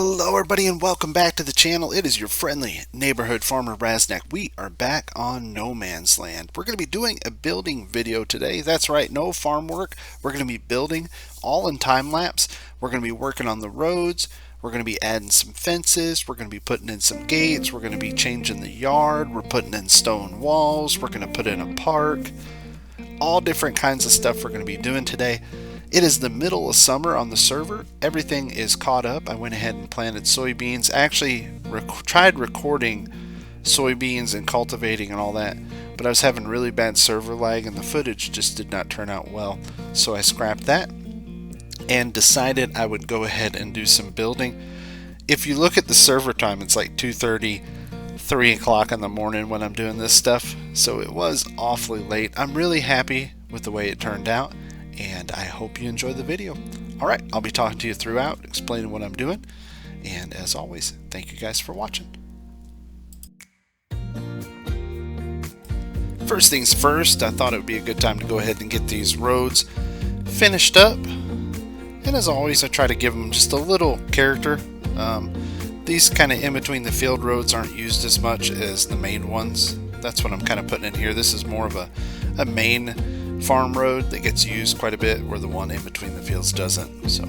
Hello everybody and welcome back to the channel. It is your friendly neighborhood farmer Raznac. We are back on No Man's Land. We're going to be doing a building video today. That's right, no farm work. We're going to be building all in time lapse. We're going to be working on the roads. We're going to be adding some fences. We're going to be putting in some gates. We're going to be changing the yard. We're putting in stone walls. We're going to put in a park. All different kinds of stuff we're going to be doing today. It is the middle of summer on the server. Everything is caught up. I went ahead and planted soybeans. I actually tried recording soybeans and cultivating and all that, but I was having really bad server lag and the footage just did not turn out well. So I scrapped that and decided I would go ahead and do some building. If you look at the server time, it's like 2:30, 3 o'clock in the morning when I'm doing this stuff. So it was awfully late. I'm really happy with the way it turned out, and I hope you enjoy the video. Alright, I'll be talking to you throughout, explaining what I'm doing, and as always, thank you guys for watching. First things first, I thought it would be a good time to go ahead and get these roads finished up, and as always I try to give them just a little character. These kind of in between the field roads aren't used as much as the main ones. That's what I'm kind of putting in here. This is more of a main farm road that gets used quite a bit, where the one in between the fields doesn't. So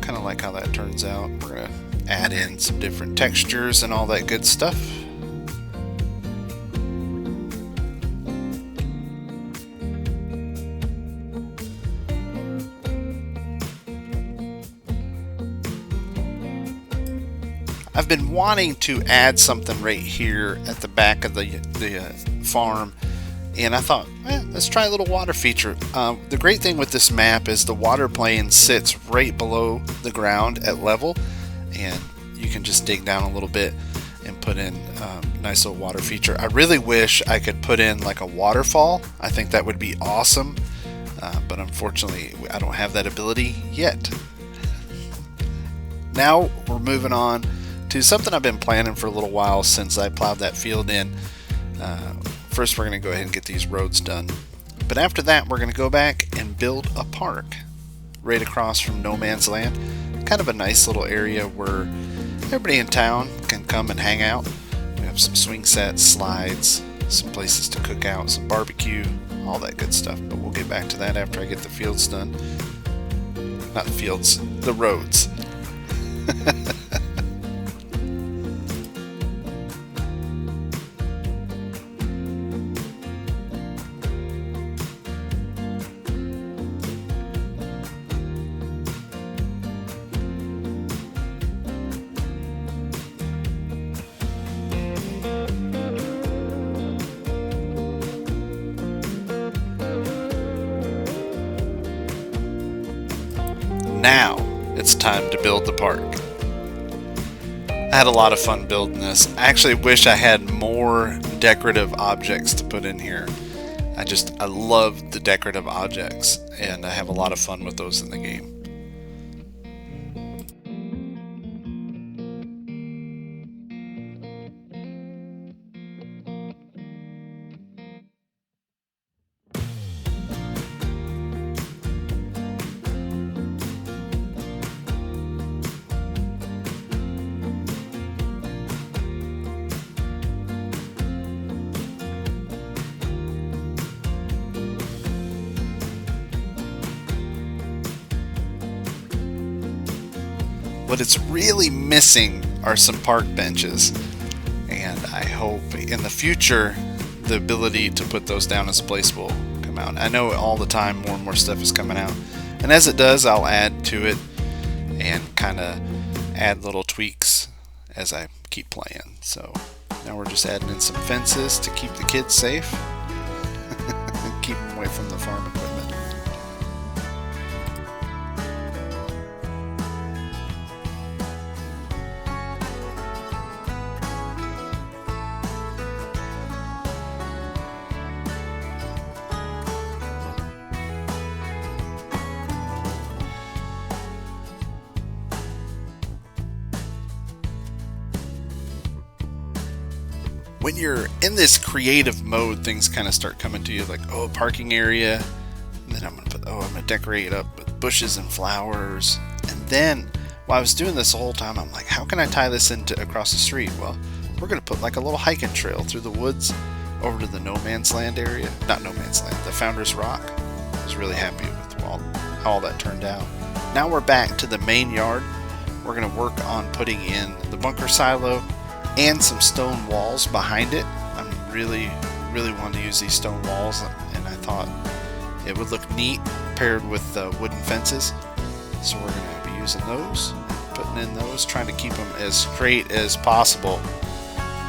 kind of like how that turns out. We're going to add in some different textures and all that good stuff. I've been wanting to add something right here at the back of the farm, and I thought, let's try a little water feature. The great thing with this map is the water plane sits right below the ground at level, and you can just dig down a little bit and put in a nice little water feature. I really wish I could put in like a waterfall. I think that would be awesome, but unfortunately I don't have that ability yet. Now we're moving on to something I've been planning for a little while since I plowed that field in. First we're going to go ahead and get these roads done, but after that we're going to go back and build a park right across from No Man's Land. Kind of a nice little area where everybody in town can come and hang out. We have some swing sets, slides, some places to cook out, some barbecue, all that good stuff, but we'll get back to that after I get the fields done. Not the fields, the roads. Now it's time to build the park. I had a lot of fun building this. I actually wish I had more decorative objects to put in here. I love the decorative objects, and I have a lot of fun with those in the game. What it's really missing are some park benches, and I hope in the future the ability to put those down as a place will come out. I know all the time more and more stuff is coming out, and as it does I'll add to it and kind of add little tweaks as I keep playing. So now we're just adding in some fences to keep the kids safe and keep them away from the farm equipment. When you're in this creative mode, things kind of start coming to you like, oh, parking area, and then I'm gonna decorate it up with bushes and flowers, and then While I was doing this the whole time, I'm like, how can I tie this into across the street? Well, we're going to put like a little hiking trail through the woods over to the No Man's Land area. Not No Man's Land, the Founder's Rock. I was really happy with how all that turned out. Now we're back to the main yard. We're going to work on putting in the bunker silo and some stone walls behind it. I'm really wanted to use these stone walls, and I thought it would look neat paired with wooden fences. So we're going to be using those, putting in those, trying to keep them as straight as possible.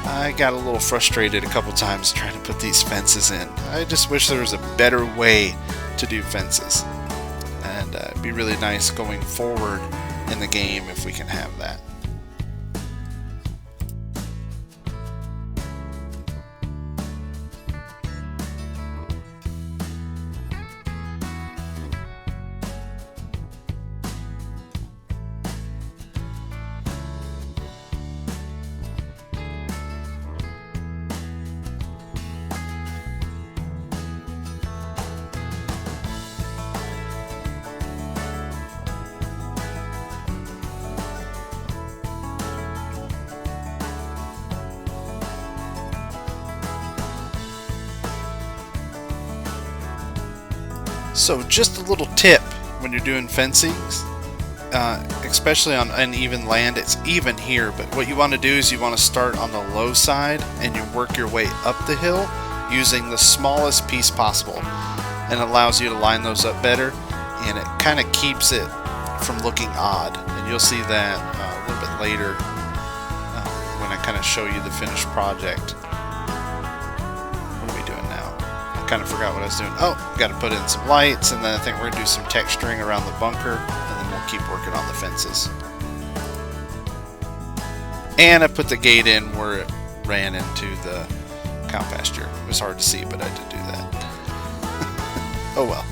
I got a little frustrated a couple times trying to put these fences in. I just wish there was a better way to do fences. And it'd be really nice going forward in the game if we can have that. So just a little tip when you're doing fencing, especially on uneven land. It's even here, but what you want to do is you want to start on the low side and you work your way up the hill using the smallest piece possible, and it allows you to line those up better, and it kind of keeps it from looking odd. And you'll see that a little bit later when I kind of show you the finished project. Kind of forgot what I was doing. Oh, got to put in some lights, and then I think we're going to do some texturing around the bunker, and then we'll keep working on the fences. And I put the gate in where it ran into the cow pasture. It was hard to see, but I did do that. Oh well.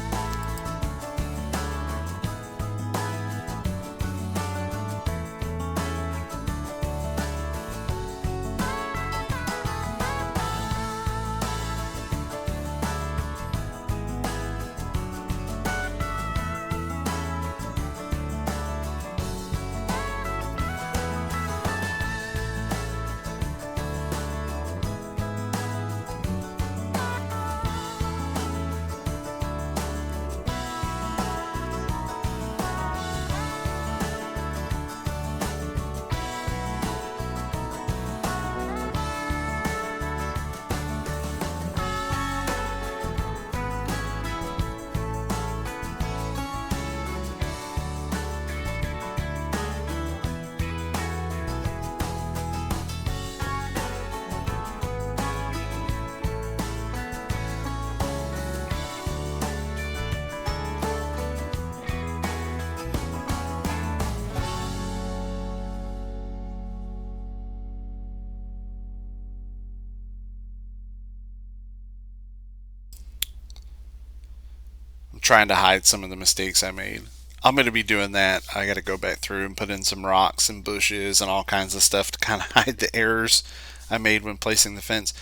Trying to hide some of the mistakes I made. I'm going to be doing that. I got to go back through and put in some rocks and bushes and all kinds of stuff to kind of hide the errors I made when placing the fence.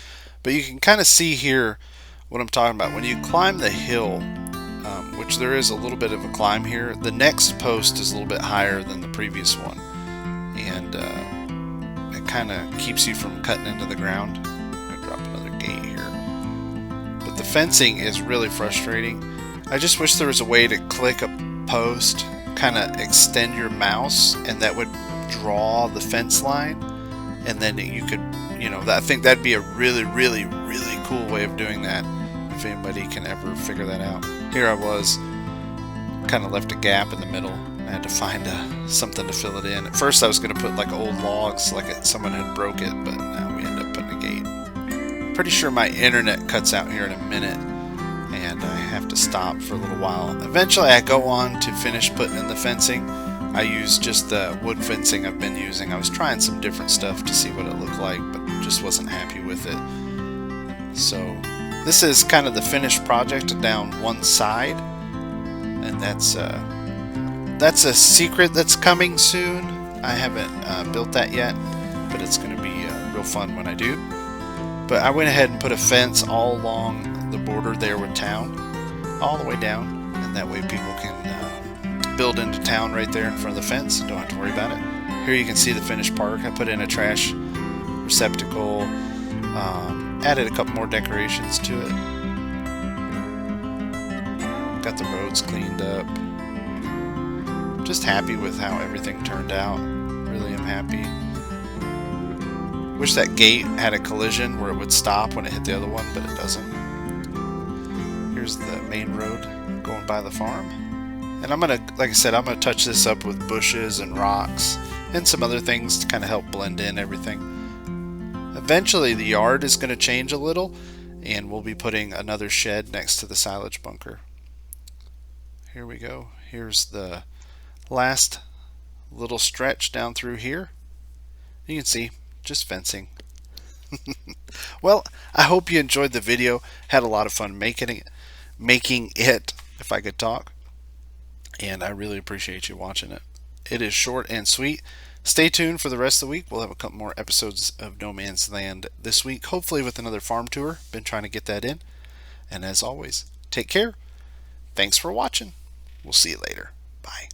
But you can kind of see here what I'm talking about. When you climb the hill, which there is a little bit of a climb here, the next post is a little bit higher than the previous one, and it kind of keeps you from cutting into the ground. I'm going to drop another gate here. But the fencing is really frustrating. I just wish there was a way to click a post, kind of extend your mouse, and that would draw the fence line, and then you could, I think that'd be a really cool way of doing that, if anybody can ever figure that out. Here I was, kind of left a gap in the middle. I had to find something to fill it in. At first I was going to put like old logs, like someone had broke it, but now we end up putting a gate. Pretty sure my internet cuts out here in a minute, and I have to stop for a little while. Eventually I go on to finish putting in the fencing. I use just the wood fencing I've been using. I was trying some different stuff to see what it looked like, but just wasn't happy with it. So this is kind of the finished project down one side, and that's a secret that's coming soon. I haven't built that yet, but it's going to be real fun when I do. But I went ahead and put a fence all along the border there with town, all the way down, and that way people can build into town right there in front of the fence. Don't have to worry about it. Here you can see the finished park. I put in a trash receptacle, added a couple more decorations to it. Got the roads cleaned up. Just happy with how everything turned out. Really am happy. Wish that gate had a collision where it would stop when it hit the other one, but it doesn't. Here's the main road going by the farm. And I'm gonna, like I said, I'm gonna touch this up with bushes and rocks and some other things to kind of help blend in everything. Eventually the yard is gonna change a little, and we'll be putting another shed next to the silage bunker. Here we go. Here's the last little stretch down through here. You can see, just fencing. Well, I hope you enjoyed the video. Had a lot of fun making it, if I could talk. And I really appreciate you watching it. It is short and sweet. Stay tuned for the rest of the week. We'll have a couple more episodes of No Man's Land this week, hopefully with another farm tour. Been trying to get that in. And as always, take care. Thanks for watching. We'll see you later. Bye.